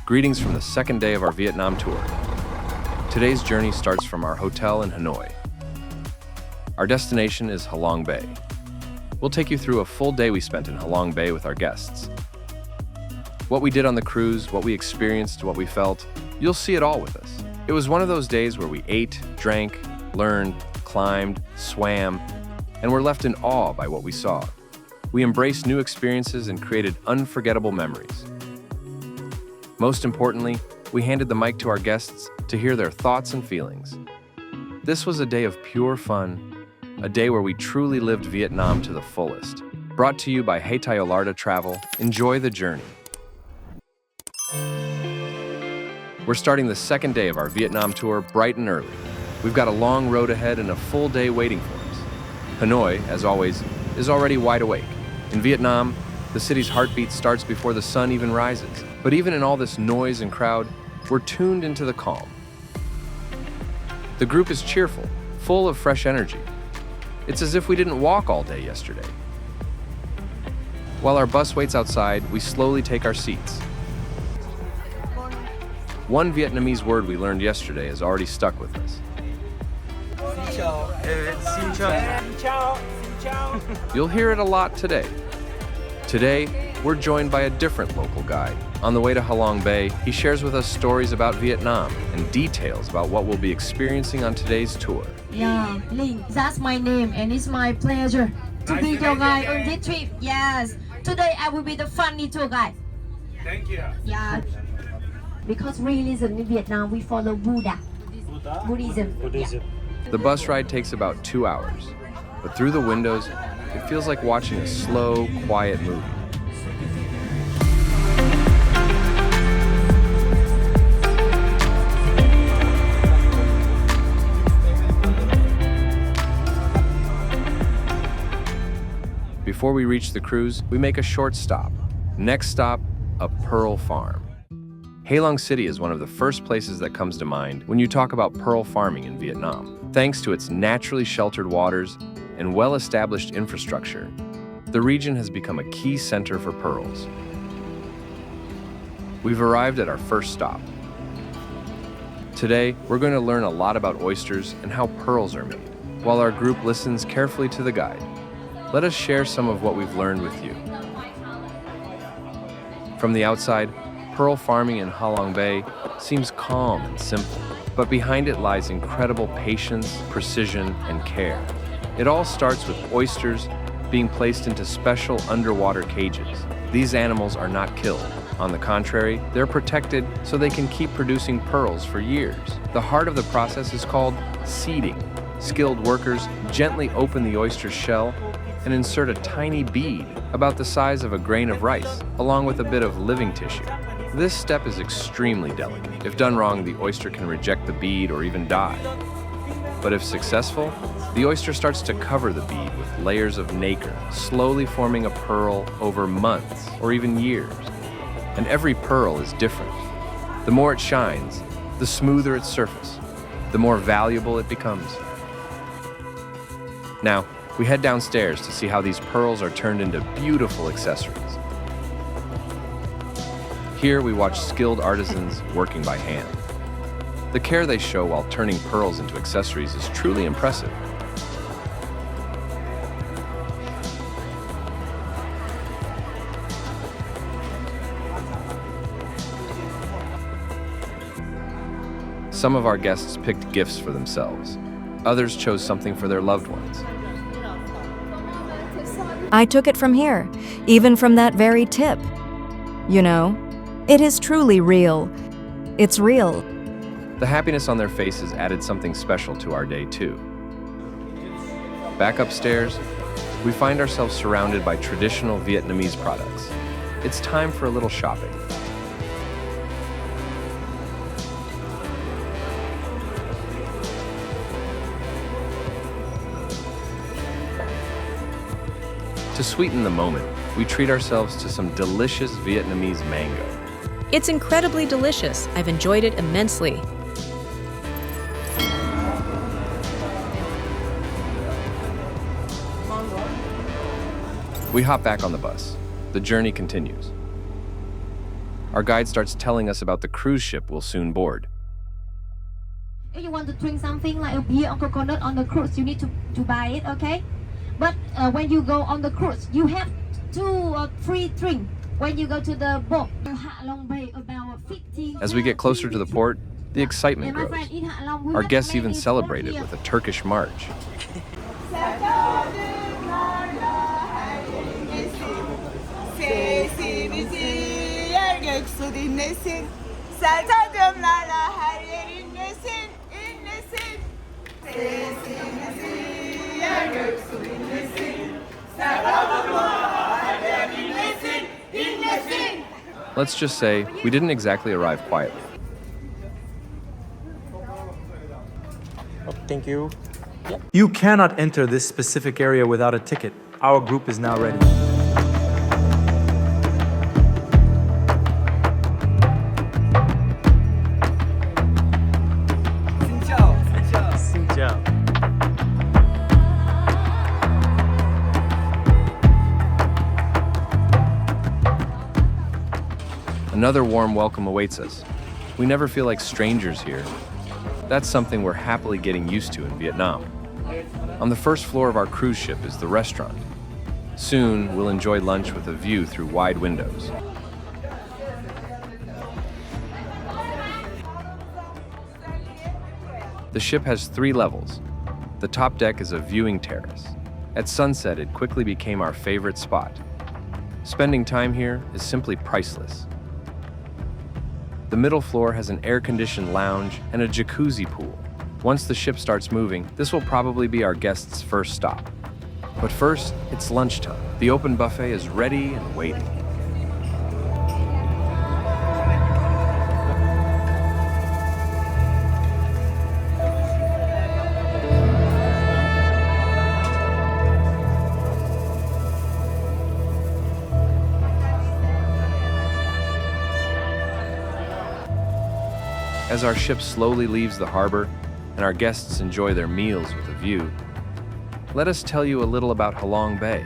Greetings from the second day of our Vietnam tour. Today's journey starts from our hotel in Hanoi. Our destination is Halong Bay. We'll take you through a full day we spent in Halong Bay with our guests. What we did on the cruise, what we experienced, what we felt, you'll see it all with us. It was one of those days where we ate, drank, learned, climbed, swam, and were left in awe by what we saw. We embraced new experiences and created unforgettable memories. Most importantly, we handed the mic to our guests to hear their thoughts and feelings. This was a day of pure fun, a day where we truly lived Vietnam to the fullest. Brought to you by Hayta Yollarda Travel. Enjoy the journey. We're starting the second day of our Vietnam tour bright and early. We've got a long road ahead and a full day waiting for us. Hanoi, as always, is already wide awake. In Vietnam, the city's heartbeat starts before the sun even rises. But even in all this noise and crowd, we're tuned into the calm. The group is cheerful, full of fresh energy. It's as if we didn't walk all day yesterday. While our bus waits outside, we slowly take our seats. One Vietnamese word we learned yesterday has already stuck with us. You'll hear it a lot today. Today, we're joined by a different local guide. On the way to Halong Bay, he shares with us stories about Vietnam and details about what we'll be experiencing on today's tour. Yeah, Ling, that's my name, and it's my pleasure to be your guide on this trip. Yes, today I will be the funny tour guide. Thank you. Yeah, because religion in Vietnam, we follow Buddhism. Buddhism. The bus ride takes about 2 hours, but through the windows, it feels like watching a slow, quiet movie. Before we reach the cruise, we make a short stop. Next stop, a pearl farm. Halong City is one of the first places that comes to mind when you talk about pearl farming in Vietnam. Thanks to its naturally sheltered waters and well-established infrastructure, the region has become a key center for pearls. We've arrived at our first stop. Today, we're going to learn a lot about oysters and how pearls are made. While our group listens carefully to the guide, let us share some of what we've learned with you. From the outside, pearl farming in Halong Bay seems calm and simple, but behind it lies incredible patience, precision, and care. It all starts with oysters being placed into special underwater cages. These animals are not killed. On the contrary, they're protected so they can keep producing pearls for years. The heart of the process is called seeding. Skilled workers gently open the oyster's shell and insert a tiny bead about the size of a grain of rice, along with a bit of living tissue. This step is extremely delicate. If done wrong, the oyster can reject the bead or even die. But if successful, the oyster starts to cover the bead with layers of nacre, slowly forming a pearl over months or even years. And every pearl is different. The more it shines, the smoother its surface, the more valuable it becomes. Now, we head downstairs to see how these pearls are turned into beautiful accessories. Here we watch skilled artisans working by hand. The care they show while turning pearls into accessories is truly impressive. Some of our guests picked gifts for themselves. Others chose something for their loved ones. I took it from here, even from that very tip. You know, it is truly real. It's real. The happiness on their faces added something special to our day, too. Back upstairs, we find ourselves surrounded by traditional Vietnamese products. It's time for a little shopping. To sweeten the moment, we treat ourselves to some delicious Vietnamese mango. It's incredibly delicious. I've enjoyed it immensely. We hop back on the bus. The journey continues. our guide starts telling us about the cruise ship we'll soon board. If you want to drink something like a beer or coconut on the cruise, you need to buy it, okay? But when you go on the cruise, you have 2 or 3 drinks when you go to the boat. Halong Bay, about 15. As we get closer to the port, the excitement grows. Our guests even celebrated with a Turkish march. Let's just say we didn't exactly arrive quietly. Thank you. You cannot enter this specific area without a ticket. Our group is now ready. Xin chào. Another warm welcome awaits us. We never feel like strangers here. That's something we're happily getting used to in Vietnam. On the first floor of our cruise ship is the restaurant. Soon, we'll enjoy lunch with a view through wide windows. The ship has 3 levels. The top deck is a viewing terrace. At sunset, it quickly became our favorite spot. Spending time here is simply priceless. The middle floor has an air-conditioned lounge and a jacuzzi pool. Once the ship starts moving, this will probably be our guests' first stop. But first, it's lunchtime. The open buffet is ready and waiting. As our ship slowly leaves the harbor and our guests enjoy their meals with a view, let us tell you a little about Halong Bay.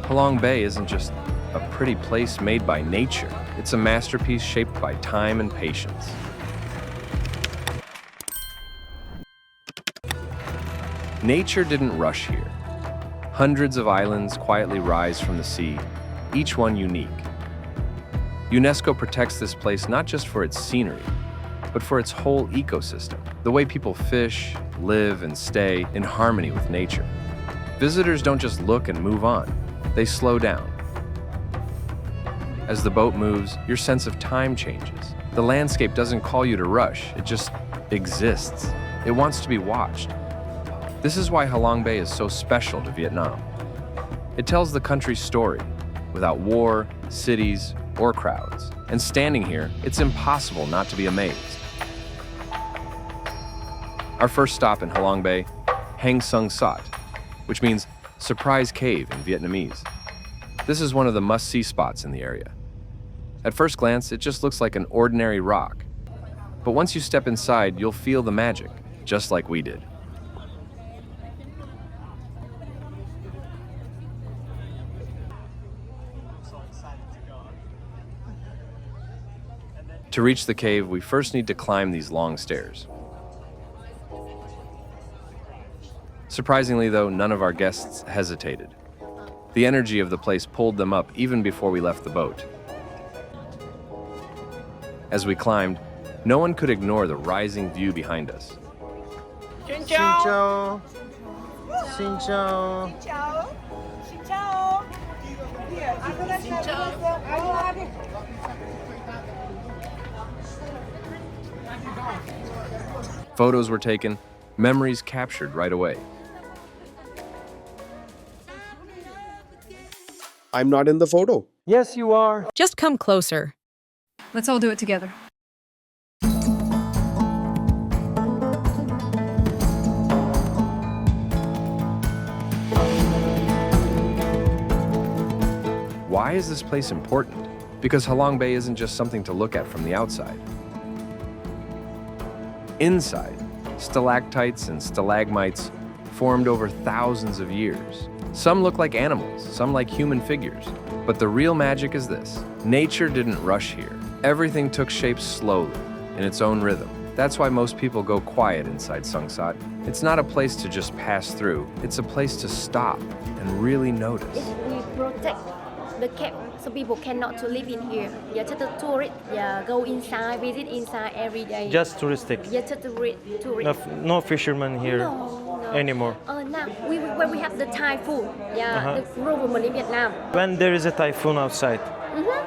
Halong Bay isn't just a pretty place made by nature. It's a masterpiece shaped by time and patience. Nature didn't rush here. Hundreds of islands quietly rise from the sea, each one unique. UNESCO protects this place not just for its scenery, but for its whole ecosystem, the way people fish, live, and stay in harmony with nature. Visitors don't just look and move on, they slow down. As the boat moves, your sense of time changes. The landscape doesn't call you to rush, it just exists. It wants to be watched. This is why Halong Bay is so special to Vietnam. It tells the country's story, without war, cities, or crowds. And standing here, it's impossible not to be amazed. Our first stop in Halong Bay, Hang Sung Sot, which means surprise cave in Vietnamese. This is one of the must-see spots in the area. At first glance, it just looks like an ordinary rock. But once you step inside, you'll feel the magic, just like we did. To reach the cave, we first need to climb these long stairs. Surprisingly, though, none of our guests hesitated. The energy of the place pulled them up even before we left the boat. As we climbed, no one could ignore the rising view behind us. Xin chào. Xin chào. Photos were taken, memories captured right away. I'm not in the photo. Yes, you are. Just come closer. Let's all do it together. Why is this place important? Because Halong Bay isn't just something to look at from the outside. Inside, stalactites and stalagmites formed over thousands of years. Some look like animals, some like human figures. But the real magic is this. Nature didn't rush here. Everything took shape slowly, in its own rhythm. That's why most people go quiet inside Sung Sot. It's not a place to just pass through. It's a place to stop and really notice. We protect the cave, so people cannot to live in here. Yeah, just the tourists, yeah, go inside, visit inside every day. Just touristic. Yeah, just tourist. No fishermen here anymore. Now when we have the typhoon, yeah, the government in Vietnam. When there is a typhoon outside,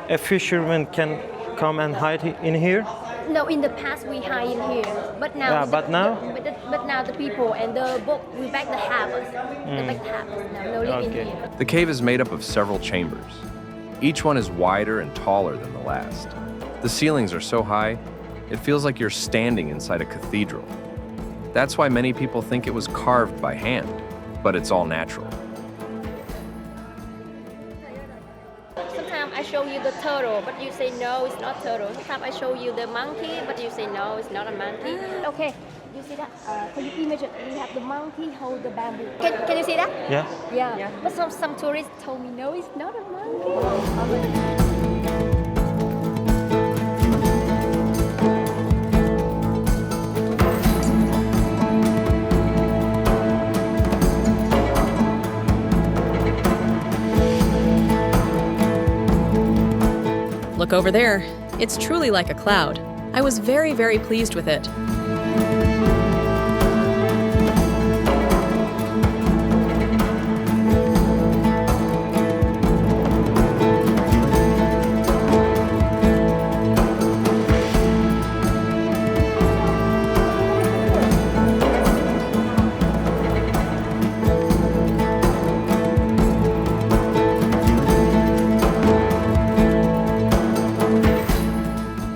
a fisherman can come and hide in here. No, in the past we hide in here, but now. Yeah, but now. But now the people and the boat we back the harvest. The back harvest now, no live in here. The cave is made up of several chambers. Each one is wider and taller than the last. The ceilings are so high, it feels like you're standing inside a cathedral. That's why many people think it was carved by hand, but it's all natural. Sometimes I show you the turtle, but you say no, it's not turtle. Sometimes I show you the monkey, but you say no, it's not a monkey. Okay, you see that? Can you imagine we have the monkey hold the bamboo? Can you see that? Yeah. Yeah. But some tourists told me no, it's not a monkey. Look over there. It's truly like a cloud. I was very, very pleased with it.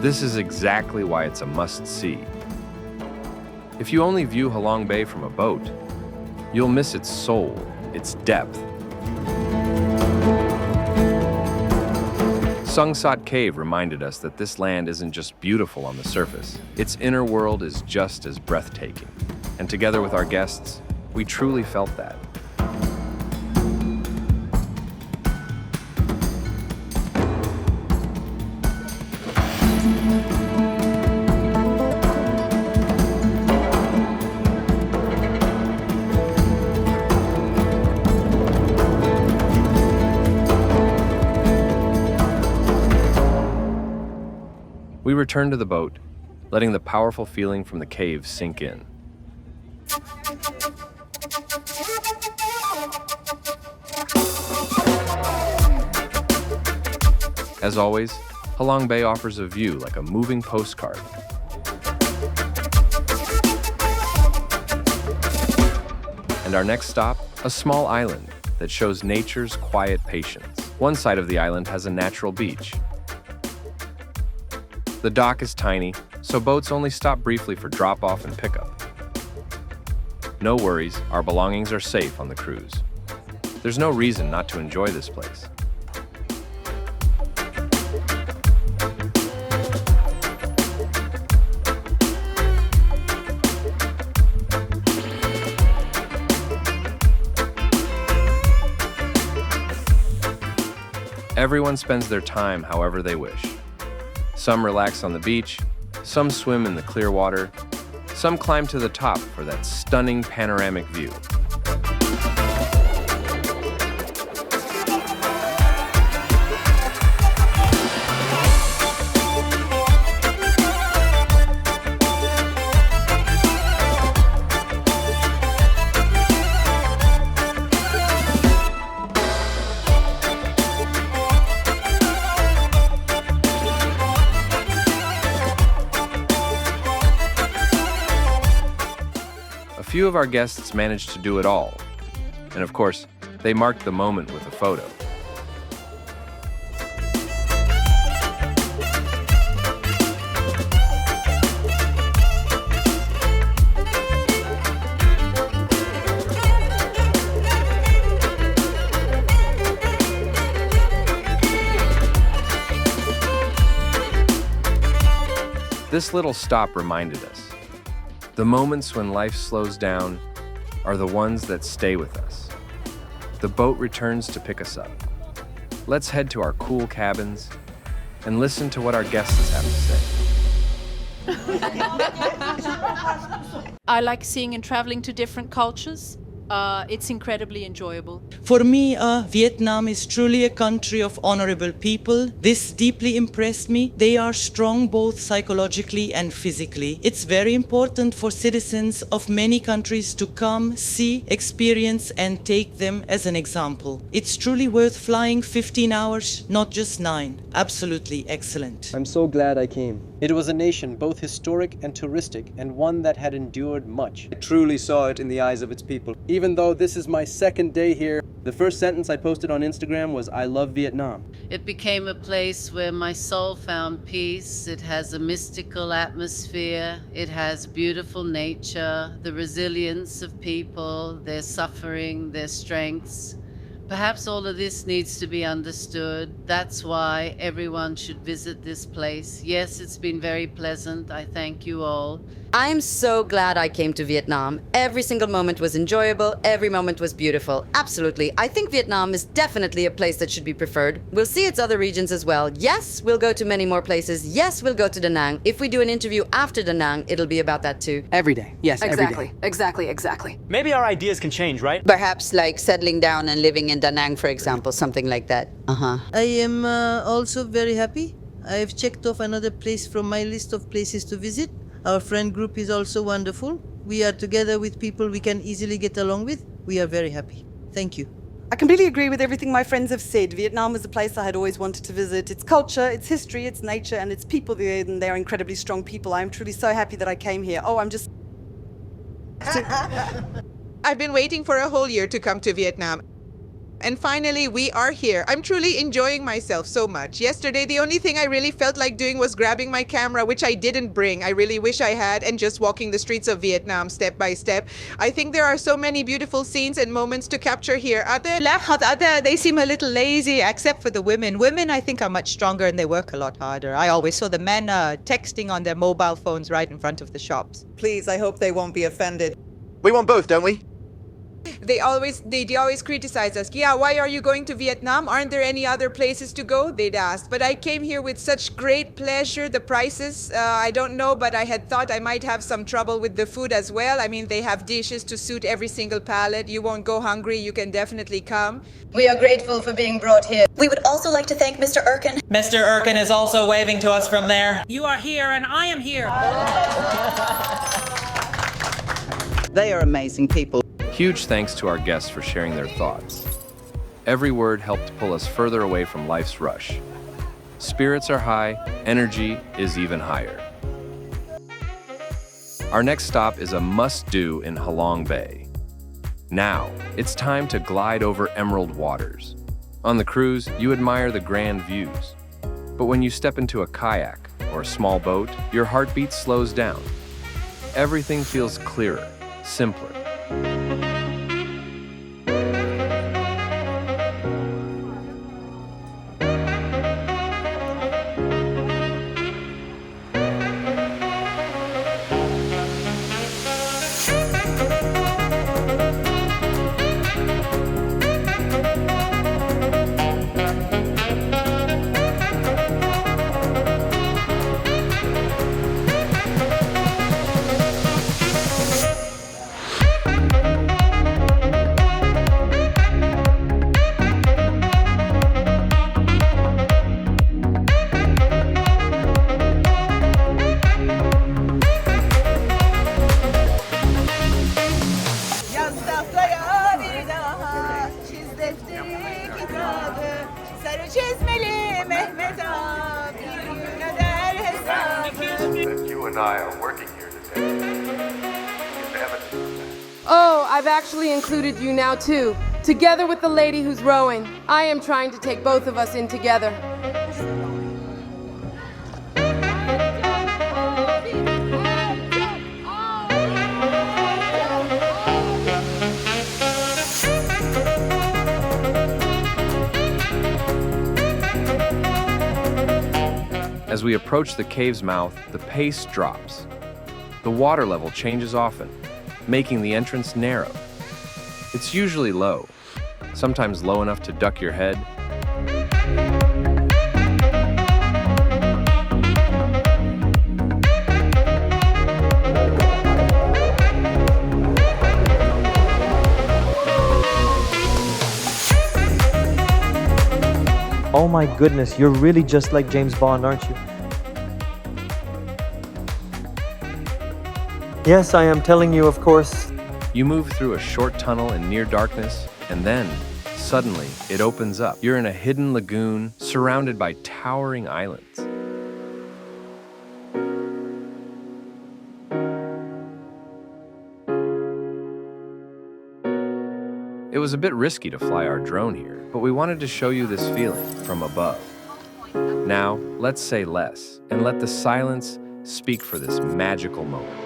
This is exactly why it's a must-see. If you only view Halong Bay from a boat, you'll miss its soul, its depth. Sung Sot Cave reminded us that this land isn't just beautiful on the surface, its inner world is just as breathtaking. And together with our guests, we truly felt that. We returned to the boat, letting the powerful feeling from the cave sink in. As always, Halong Bay offers a view like a moving postcard. And our next stop, a small island that shows nature's quiet patience. One side of the island has a natural beach. The dock is tiny, so boats only stop briefly for drop-off and pickup. No worries, our belongings are safe on the cruise. There's no reason not to enjoy this place. Everyone spends their time however they wish. Some relax on the beach, some swim in the clear water, some climb to the top for that stunning panoramic view. A few of our guests managed to do it all. And of course, they marked the moment with a photo. This little stop reminded us. The moments when life slows down are the ones that stay with us. the boat returns to pick us up. Let's head to our cool cabins and listen to what our guests have to say. I like seeing and traveling to different cultures. It's incredibly enjoyable. For me, Vietnam is truly a country of honorable people. This deeply impressed me. They are strong both psychologically and physically. It's very important for citizens of many countries to come, see, experience, and take them as an example. It's truly worth flying 15 hours, not just 9. Absolutely excellent. I'm so glad I came. It was a nation both historic and touristic, and one that had endured much. I truly saw it in the eyes of its people. Even though this is my second day here, the first sentence I posted on Instagram was, "I love Vietnam." It became a place where my soul found peace. It has a mystical atmosphere. It has beautiful nature, the resilience of people, their suffering, their strengths. Perhaps all of this needs to be understood. That's why everyone should visit this place. Yes, it's been very pleasant. I thank you all. I'm so glad I came to Vietnam. Every single moment was enjoyable. Every moment was beautiful. Absolutely. I think Vietnam is definitely a place that should be preferred. We'll see its other regions as well. Yes, we'll go to many more places. Yes, we'll go to Da Nang. If we do an interview after Da Nang, it'll be about that too. Every day. Yes, exactly. every day. Exactly. Maybe our ideas can change, right? Perhaps like settling down and living in Da Nang, for example, something like that. I am also very happy. I've checked off another place from my list of places to visit. Our friend group is also wonderful. We are together with people we can easily get along with. We are very happy. Thank you. I completely agree with everything my friends have said. Vietnam is a place I had always wanted to visit. Its culture, its history, its nature, and its people there, and they're incredibly strong people. I'm truly so happy that I came here. I've been waiting for a whole year to come to Vietnam. And finally, we are here. I'm truly enjoying myself so much. Yesterday, the only thing I really felt like doing was grabbing my camera, which I didn't bring. I really wish I had, and just walking the streets of Vietnam step by step. I think there are so many beautiful scenes and moments to capture here. They seem a little lazy, except for the women. Women, I think, are much stronger and they work a lot harder. I always saw the men texting on their mobile phones right in front of the shops. Please, I hope they won't be offended. We want both, don't we? They always criticize us. Yeah, why are you going to Vietnam? Aren't there any other places to go? They'd ask. But I came here with such great pleasure. The prices, I don't know, but I had thought I might have some trouble with the food as well. I mean, they have dishes to suit every single palate. You won't go hungry. You can definitely come. We are grateful for being brought here. We would also like to thank Mr. Erkin. Mr. Erkin is also waving to us from there. You are here and I am here. They are amazing people. Huge thanks to our guests for sharing their thoughts. Every word helped pull us further away from life's rush. Spirits are high, energy is even higher. Our next stop is a must-do in Halong Bay. Now, it's time to glide over emerald waters. On the cruise, you admire the grand views. But when you step into a kayak or a small boat, your heartbeat slows down. Everything feels clearer, simpler. Oh, I've actually included you now too, together with the lady who's rowing. I am trying to take both of us in together. As we approach the cave's mouth, the pace drops. The water level changes often, making the entrance narrow. It's usually low, sometimes low enough to duck your head. Oh my goodness, you're really just like James Bond, aren't you? Yes, I am telling you, of course. You move through a short tunnel in near darkness, and then, suddenly, it opens up. You're in a hidden lagoon surrounded by towering islands. It was a bit risky to fly our drone here, but we wanted to show you this feeling from above. Now, let's say less, and let the silence speak for this magical moment.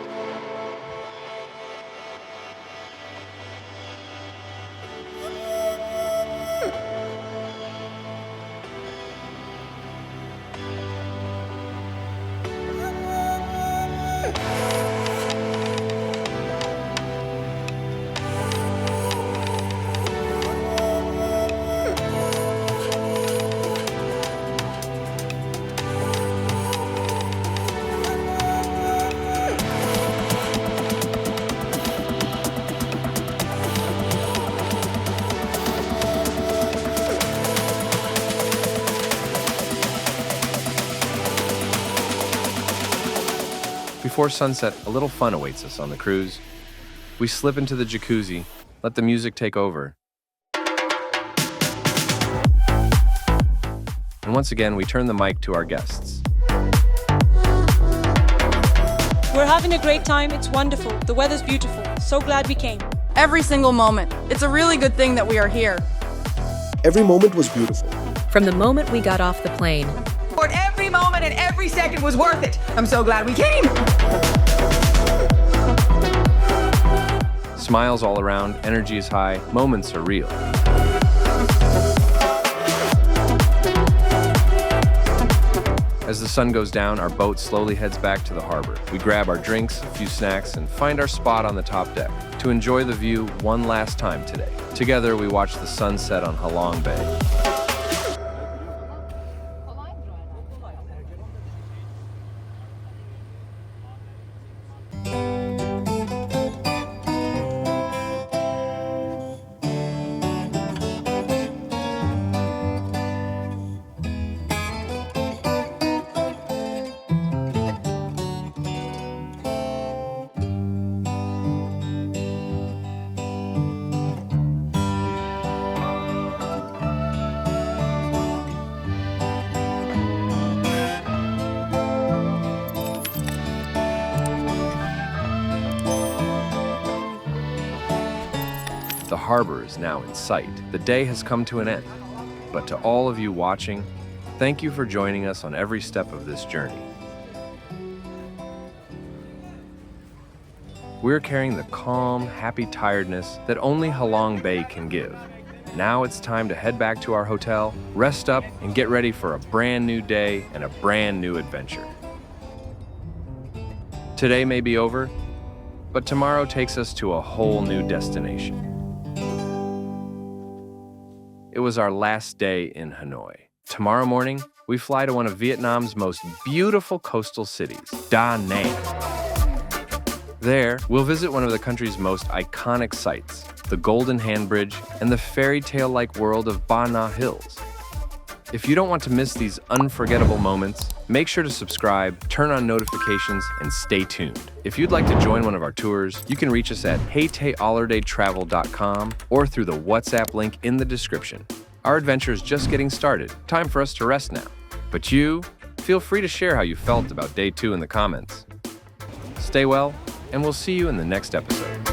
Before sunset, a little fun awaits us on the cruise. We slip into the jacuzzi, let the music take over. And once again, we turn the mic to our guests. We're having a great time. It's wonderful. The weather's beautiful. So glad we came. Every single moment. It's a really good thing that we are here. Every moment was beautiful. From the moment we got off the plane, But every moment and every second was worth it. I'm so glad we came. Smiles all around, energy is high, moments are real. As the sun goes down, our boat slowly heads back to the harbor. We grab our drinks, a few snacks, and find our spot on the top deck to enjoy the view one last time today. Together, we watch the sunset on Halong Bay. The harbor is now in sight. The day has come to an end. But to all of you watching, thank you for joining us on every step of this journey. We're carrying the calm, happy tiredness that only Halong Bay can give. Now it's time to head back to our hotel, rest up, and get ready for a brand new day and a brand new adventure. Today may be over, but tomorrow takes us to a whole new destination. It was our last day in Hanoi. Tomorrow morning, we fly to one of Vietnam's most beautiful coastal cities, Da Nang. There, we'll visit one of the country's most iconic sites, the Golden Hand Bridge and the fairy tale-like world of Ba Na Hills. If you don't want to miss these unforgettable moments, make sure to subscribe, turn on notifications, and stay tuned. If you'd like to join one of our tours, you can reach us at haytaollardatravel.com or through the WhatsApp link in the description. Our adventure is just getting started. Time for us to rest now. But you, feel free to share how you felt about day 2 in the comments. Stay well, and we'll see you in the next episode.